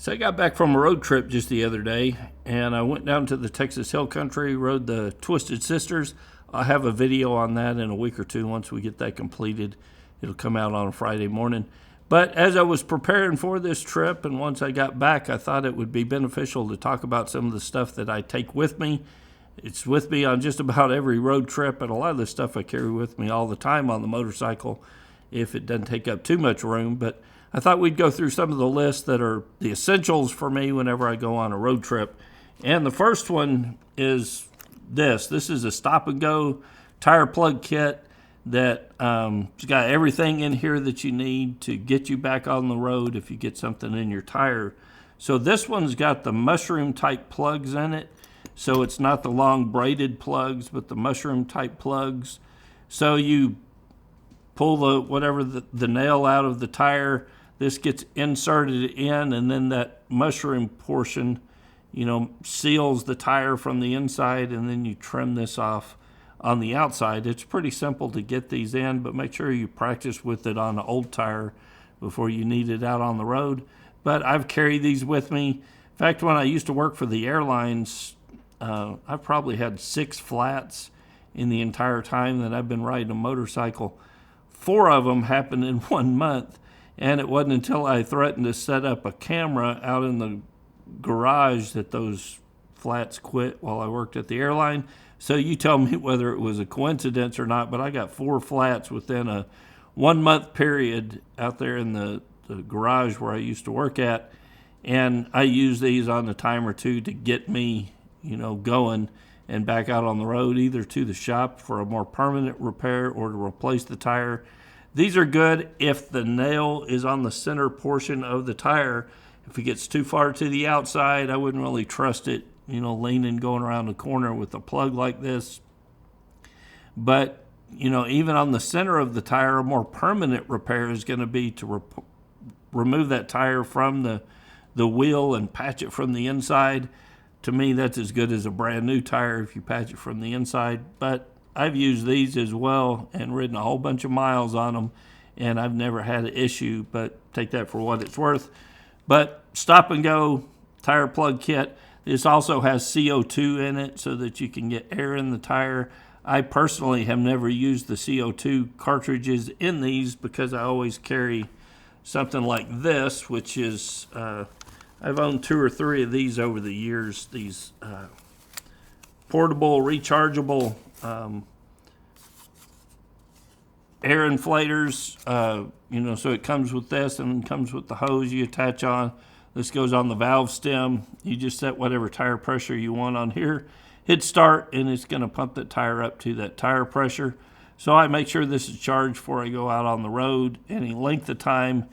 So I got back from a road trip just the other day, and I went down to the Texas Hill Country, rode the Twisted Sisters. I'll have a video on that in a week or two once we get that completed. It'll come out on a Friday morning. But as I was preparing for this trip, and once I got back, I thought it would be beneficial to talk about some of the stuff that I take with me. It's with me on just about every road trip, and a lot of the stuff I carry with me all the time on the motorcycle if it doesn't take up too much room. But I thought we'd go through some of the lists that are the essentials for me whenever I go on a road trip. And the first one is this. This is a stop-and-go tire plug kit that it's got everything in here that you need to get you back on the road if you get something in your tire. So this one's got the mushroom-type plugs in it. So it's not the long braided plugs, but the mushroom-type plugs. So you pull the nail out of the tire. This gets inserted in, and then that mushroom portion, seals the tire from the inside, and then you trim this off on the outside. It's pretty simple to get these in, but make sure you practice with it on an old tire before you need it out on the road. But I've carried these with me. In fact, when I used to work for the airlines, I've probably had 6 flats in the entire time that I've been riding a motorcycle. 4 of them happened in 1 month. And it wasn't until I threatened to set up a camera out in the garage that those flats quit while I worked at the airline. So you tell me whether it was a coincidence or not, but I got 4 flats within a 1 month period out there in the garage where I used to work at. And I use these on a time or two to get me, going and back out on the road, either to the shop for a more permanent repair or to replace the tire. These are good if the nail is on the center portion of the tire. If it gets too far to the outside, I wouldn't really trust it, leaning, going around the corner with a plug like this. But, even on the center of the tire, a more permanent repair is going to be to remove that tire from the wheel and patch it from the inside. To me, that's as good as a brand new tire if you patch it from the inside. But I've used these as well and ridden a whole bunch of miles on them, and I've never had an issue, but take that for what it's worth. But stop and go tire plug kit. This also has CO2 in it so that you can get air in the tire. I personally have never used the CO2 cartridges in these because I always carry something like this, which is, I've owned 2 or 3 of these over the years, these portable, rechargeable air inflators, so it comes with this and comes with the hose you attach on. This goes on the valve stem. You just set whatever tire pressure you want on here, hit start, and it's going to pump that tire up to that tire pressure. So I make sure this is charged before I go out on the road any length of time,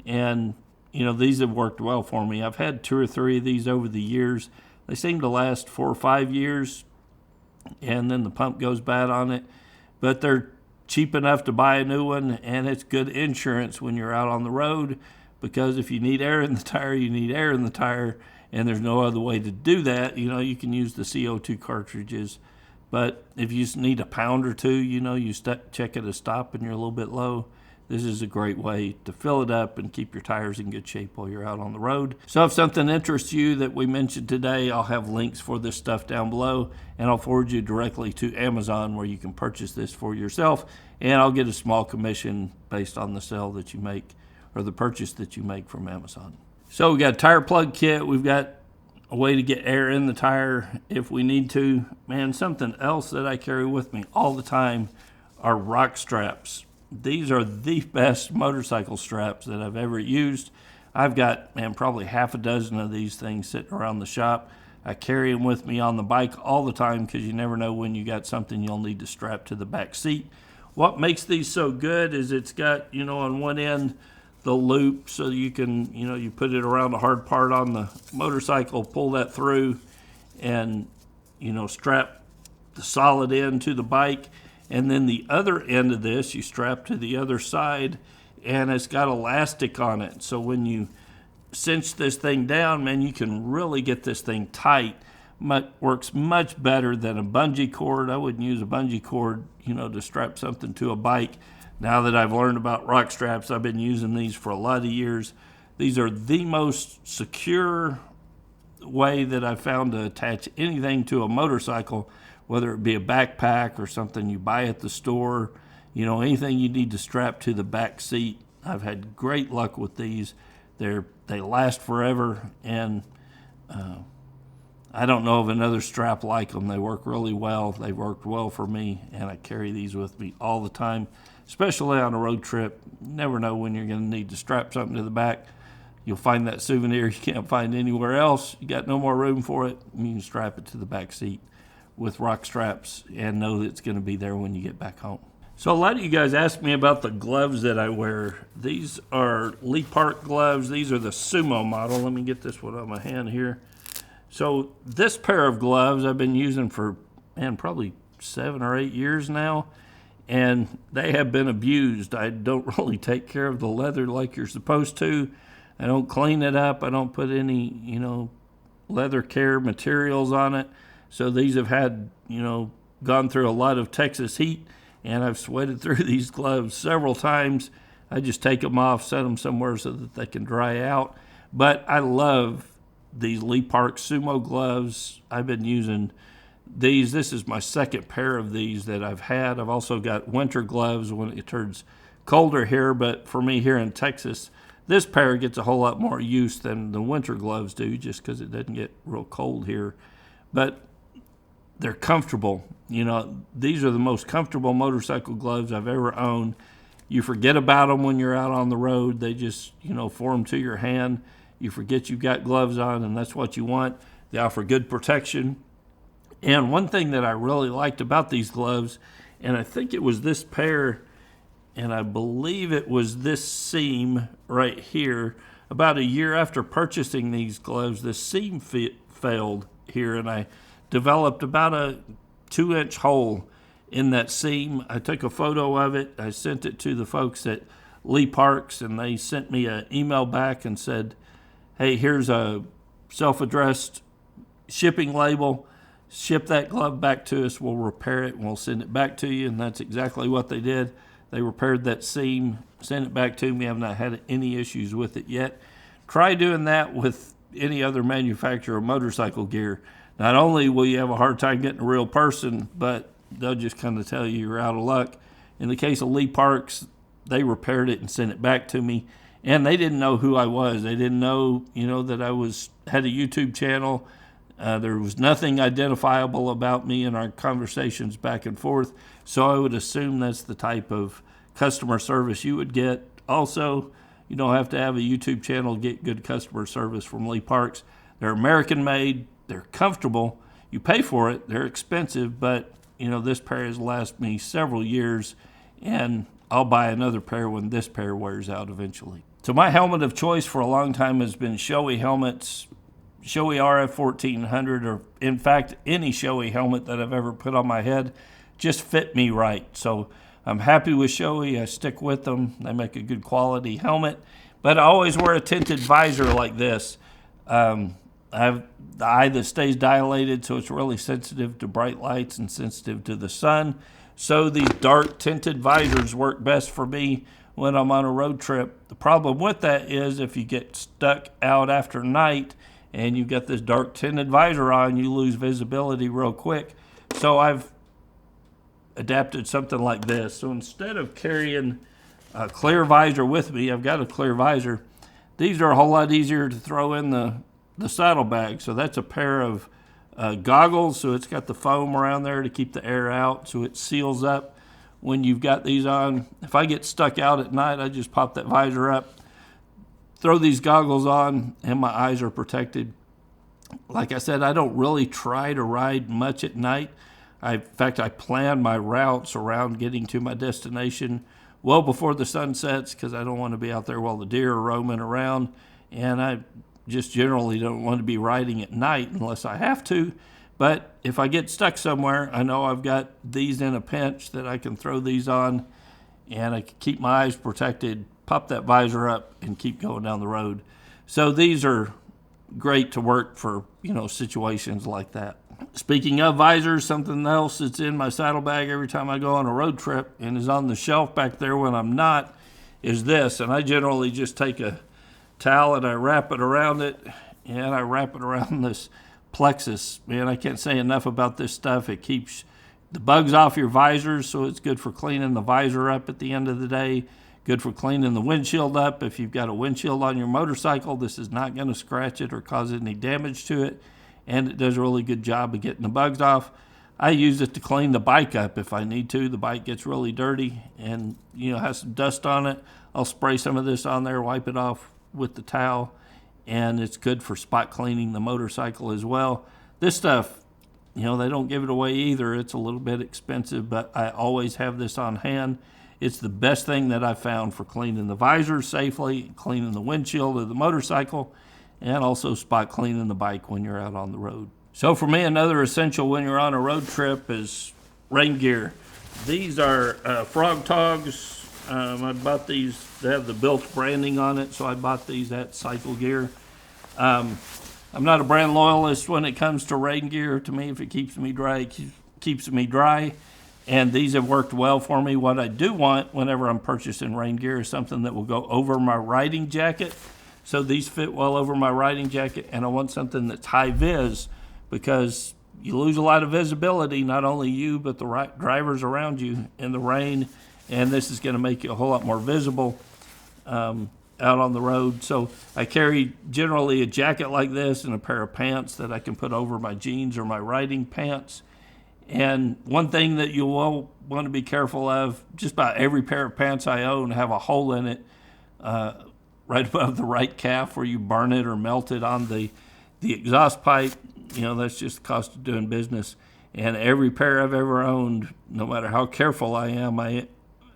and these have worked well for me. I've had 2 or 3 of these over the years. They seem to last 4 or 5 years, and then the pump goes bad on it. But they're cheap enough to buy a new one, and it's good insurance when you're out on the road, because if you need air in the tire, you need air in the tire, and there's no other way to do that. You can use the CO2 cartridges. But if you just need a pound or two, you check at a stop and you're a little bit low, this is a great way to fill it up and keep your tires in good shape while you're out on the road. So if something interests you that we mentioned today, I'll have links for this stuff down below, and I'll forward you directly to Amazon where you can purchase this for yourself, and I'll get a small commission based on the sale that you make or the purchase that you make from Amazon. So we got a tire plug kit. We've got a way to get air in the tire if we need to. Man, something else that I carry with me all the time are Rok Straps. These are the best motorcycle straps that I've ever used. I've got, probably half a dozen of these things sitting around the shop. I carry them with me on the bike all the time because you never know when you got something you'll need to strap to the back seat. What makes these so good is it's got, on one end, the loop so you can, you put it around the hard part on the motorcycle, pull that through, and, strap the solid end to the bike. And then the other end of this, you strap to the other side, and it's got elastic on it. So when you cinch this thing down, man, you can really get this thing tight. Works much better than a bungee cord. I wouldn't use a bungee cord, to strap something to a bike. Now that I've learned about Rok Straps, I've been using these for a lot of years. These are the most secure way that I've found to attach anything to a motorcycle, whether it be a backpack or something you buy at the store, you know, anything you need to strap to the back seat. I've had great luck with these. They last forever, and I don't know of another strap like them. They work really well. They've worked well for me, and I carry these with me all the time, especially on a road trip. You never know when you're going to need to strap something to the back. You'll find that souvenir you can't find anywhere else. You got no more room for it. You can strap it to the back seat with Rok Straps and know that it's going to be there when you get back home. So a lot of you guys asked me about the gloves that I wear. These are Lee Park gloves. These are the Sumo model. Let me get this one on my hand here. So this pair of gloves I've been using for, man, probably 7 or 8 years now, and they have been abused. I don't really take care of the leather like you're supposed to. I don't clean it up. I don't put any, you know, leather care materials on it. So these have had, you know, gone through a lot of Texas heat, and I've sweated through these gloves several times. I just take them off, set them somewhere so that they can dry out. But I love these Lee Park Sumo gloves. I've been using these. This is my second pair of these that I've had. I've also got winter gloves when it turns colder here, but for me here in Texas, this pair gets a whole lot more use than the winter gloves do, just because it doesn't get real cold here. But they're comfortable. You know, these are the most comfortable motorcycle gloves I've ever owned. You forget about them when you're out on the road. They just, you know, form to your hand. You forget you've got gloves on, and that's what you want. They offer good protection. And one thing that I really liked about these gloves, and I think it was this pair, and I believe it was this seam right here. About a year after purchasing these gloves, the seam failed here, and I developed about a 2-inch hole in that seam. I took a photo of it. I sent it to the folks at Lee Parks, and they sent me an email back and said, hey, here's a self-addressed shipping label. Ship that glove back to us. We'll repair it, and we'll send it back to you. And that's exactly what they did. They repaired that seam, sent it back to me. I've not had any issues with it yet. Try doing that with any other manufacturer of motorcycle gear. Not only will you have a hard time getting a real person, but they'll just kind of tell you you're out of luck. In the case of Lee Parks, they repaired it and sent it back to me. And they didn't know who I was. They didn't know, you know, that I had a YouTube channel. There was nothing identifiable about me in our conversations back and forth. So I would assume that's the type of customer service you would get. Also, you don't have to have a YouTube channel to get good customer service from Lee Parks. They're American made. They're comfortable. You pay for it. They're expensive, but, you know, this pair has lasted me several years, and I'll buy another pair when this pair wears out eventually. So my helmet of choice for a long time has been Shoei helmets, Shoei RF 1400, or in fact, any Shoei helmet that I've ever put on my head just fit me right. So I'm happy with Shoei. I stick with them. They make a good quality helmet, but I always wear a tinted visor like this. I have the eye that stays dilated, so it's really sensitive to bright lights and sensitive to the sun. So these dark tinted visors work best for me when I'm on a road trip. The problem with that is if you get stuck out after night and you've got this dark tinted visor on, you lose visibility real quick. So I've adapted something like this. So instead of carrying a clear visor with me, I've got a clear visor. These are a whole lot easier to throw in the saddlebag. So that's a pair of goggles. So it's got the foam around there to keep the air out, so it seals up when you've got these on. If I get stuck out at night, I just pop that visor up, throw these goggles on, and my eyes are protected. Like I said, I don't really try to ride much at night. In fact, I plan my routes around getting to my destination well before the sun sets, because I don't want to be out there while the deer are roaming around, and I just generally don't want to be riding at night unless I have to. But if I get stuck somewhere, I know I've got these in a pinch that I can throw these on, and I can keep my eyes protected, pop that visor up, and keep going down the road. So these are great to work for, you know, situations like that. Speaking of visors, something else that's in my saddlebag every time I go on a road trip and is on the shelf back there when I'm not is this. And I generally just take a towel and I wrap it around it, and I wrap it around this Plexus. Man, I can't say enough about this stuff. It keeps the bugs off your visors, so it's good for cleaning the visor up at the end of the day. Good for cleaning the windshield up. If you've got a windshield on your motorcycle, this is not going to scratch it or cause any damage to it. And it does a really good job of getting the bugs off. I use it to clean the bike up if I need to. The bike gets really dirty and, has some dust on it. I'll spray some of this on there, wipe it off with the towel, and it's good for spot cleaning the motorcycle as well. This stuff, they don't give it away either. It's a little bit expensive, but I always have this on hand. It's the best thing that I've found for cleaning the visor safely, cleaning the windshield of the motorcycle, and also spot cleaning the bike when you're out on the road. So for me, another essential when you're on a road trip is rain gear. These are Frogg Toggs. I bought these. They have the built branding on it, so I bought these at Cycle Gear. I'm not a brand loyalist when it comes to rain gear. To me, if it keeps me dry, it keeps me dry. And these have worked well for me. What I do want whenever I'm purchasing rain gear is something that will go over my riding jacket. So these fit well over my riding jacket, and I want something that's high vis because you lose a lot of visibility, not only you, but the drivers around you in the rain. And this is going to make you a whole lot more visible out on the road. So I carry generally a jacket like this and a pair of pants that I can put over my jeans or my riding pants. And one thing that you will want to be careful of, just about every pair of pants I own have a hole in it right above the right calf where you burn it or melt it on the exhaust pipe. That's just the cost of doing business. And every pair I've ever owned, no matter how careful I am, I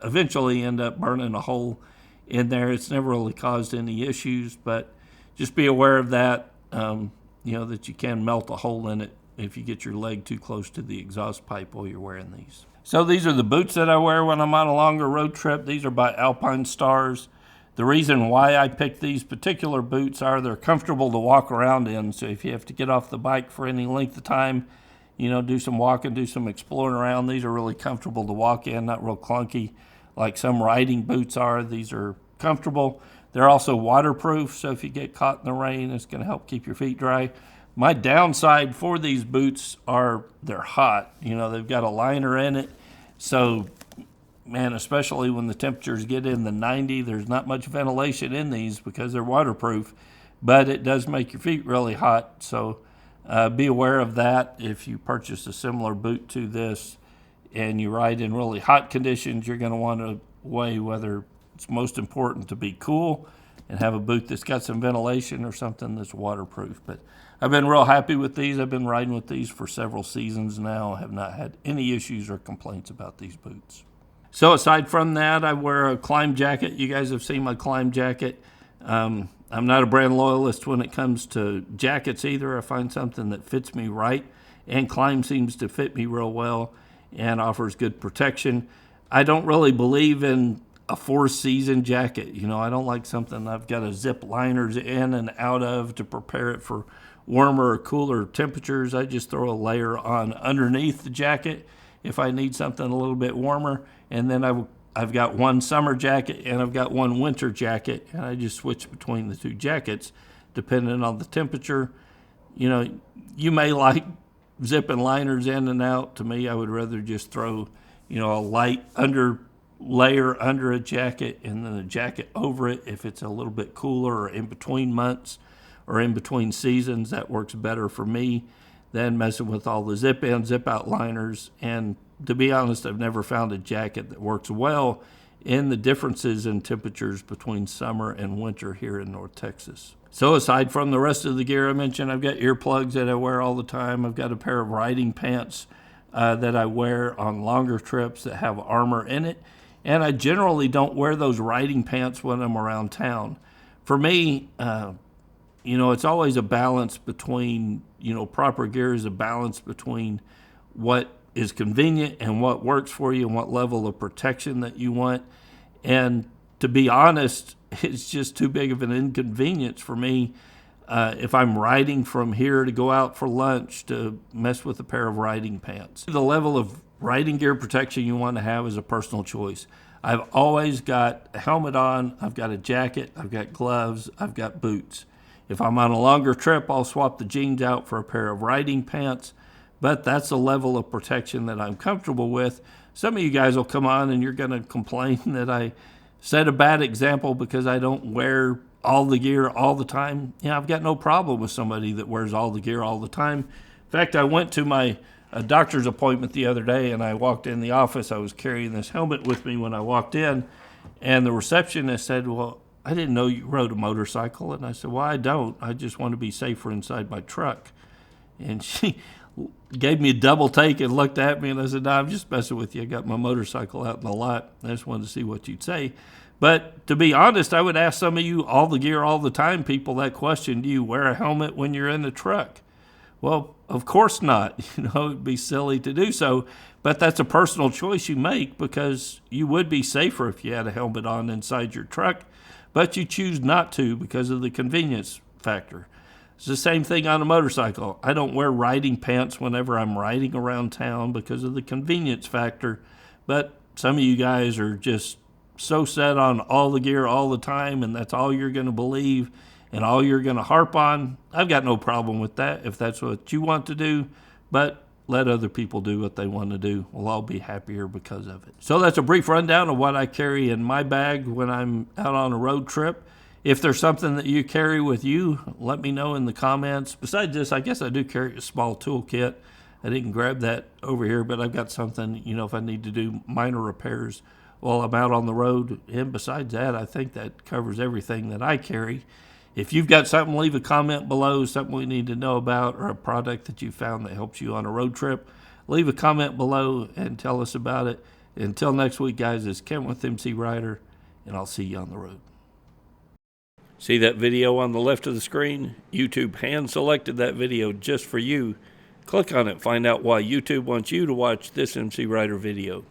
eventually end up burning a hole in there. It's never really caused any issues, but just be aware of that, that you can melt a hole in it if you get your leg too close to the exhaust pipe while you're wearing these. So these are the boots that I wear when I'm on a longer road trip. These are by Alpine Stars. The reason why I picked these particular boots are they're comfortable to walk around in. So if you have to get off the bike for any length of time, do some walking, do some exploring around, these are really comfortable to walk in, not real clunky like some riding boots are. These are comfortable. They're also waterproof, so if you get caught in the rain, it's going to help keep your feet dry. My downside for these boots are they're hot. They've got a liner in it. So, man, especially when the temperatures get in the 90, there's not much ventilation in these because they're waterproof. But it does make your feet really hot. So be aware of that. If you purchase a similar boot to this and you ride in really hot conditions, you're going to want to weigh whether it's most important to be cool and have a boot that's got some ventilation or something that's waterproof. But I've been real happy with these. I've been riding with these for several seasons now. I have not had any issues or complaints about these boots. So aside from that, I wear a Klim jacket. You guys have seen my Klim jacket. I'm not a brand loyalist when it comes to jackets either. I find something that fits me right, and Klim seems to fit me real well and offers good protection. I don't really believe in a four-season jacket. I don't like something I've got to zip liners in and out of to prepare it for warmer or cooler temperatures. I just throw a layer on underneath the jacket if I need something a little bit warmer. And then I've got one summer jacket and I've got one winter jacket, and I just switch between the two jackets depending on the temperature. You may like zipping liners in and out. To me, I would rather just throw, a light layer under a jacket and then a jacket over it if it's a little bit cooler or in between months or in between seasons. That works better for me than messing with all the zip in, zip out liners. And to be honest, I've never found a jacket that works well in the differences in temperatures between summer and winter here in North Texas. So aside from the rest of the gear I mentioned, I've got earplugs that I wear all the time. I've got a pair of riding pants that I wear on longer trips that have armor in it. And I generally don't wear those riding pants when I'm around town. For me, it's always a balance between, proper gear is a balance between what is convenient and what works for you and what level of protection that you want. And to be honest, it's just too big of an inconvenience for me if I'm riding from here to go out for lunch to mess with a pair of riding pants. The level of riding gear protection you want to have is a personal choice. I've always got a helmet on, I've got a jacket, I've got gloves, I've got boots. If I'm on a longer trip, I'll swap the jeans out for a pair of riding pants, but that's a level of protection that I'm comfortable with. Some of you guys will come on and you're going to complain that I set a bad example because I don't wear all the gear all the time. Yeah, I've got no problem with somebody that wears all the gear all the time. In fact, I went to my doctor's appointment the other day and I walked in the office. I was carrying this helmet with me when I walked in, and the receptionist said, "Well, I didn't know you rode a motorcycle." And I said, "Well, I don't. I just want to be safer inside my truck." And she gave me a double take and looked at me, and I said, "No, I'm just messing with you. I got my motorcycle out in the lot. I just wanted to see what you'd say." But to be honest, I would ask some of you all the gear all the time people that question, do you wear a helmet when you're in the truck? Well, of course not. It'd be silly to do so. But that's a personal choice you make, because you would be safer if you had a helmet on inside your truck, but you choose not to because of the convenience factor. It's the same thing on a motorcycle. I don't wear riding pants whenever I'm riding around town because of the convenience factor, but some of you guys are just so set on all the gear all the time, and that's all you're going to believe and all you're going to harp on. I've got no problem with that if that's what you want to do, but let other people do what they want to do. We'll all be happier because of it. So that's a brief rundown of what I carry in my bag when I'm out on a road trip. If there's something that you carry with you, let me know in the comments. Besides this, I guess I do carry a small toolkit. I didn't grab that over here, but I've got something, if I need to do minor repairs while I'm out on the road. And besides that, I think that covers everything that I carry. If you've got something, leave a comment below, something we need to know about, or a product that you found that helps you on a road trip. Leave a comment below and tell us about it. Until next week, guys, it's Kevin with MCrider, and I'll see you on the road. See that video on the left of the screen? YouTube hand-selected that video just for you. Click on it, find out why YouTube wants you to watch this MCrider video.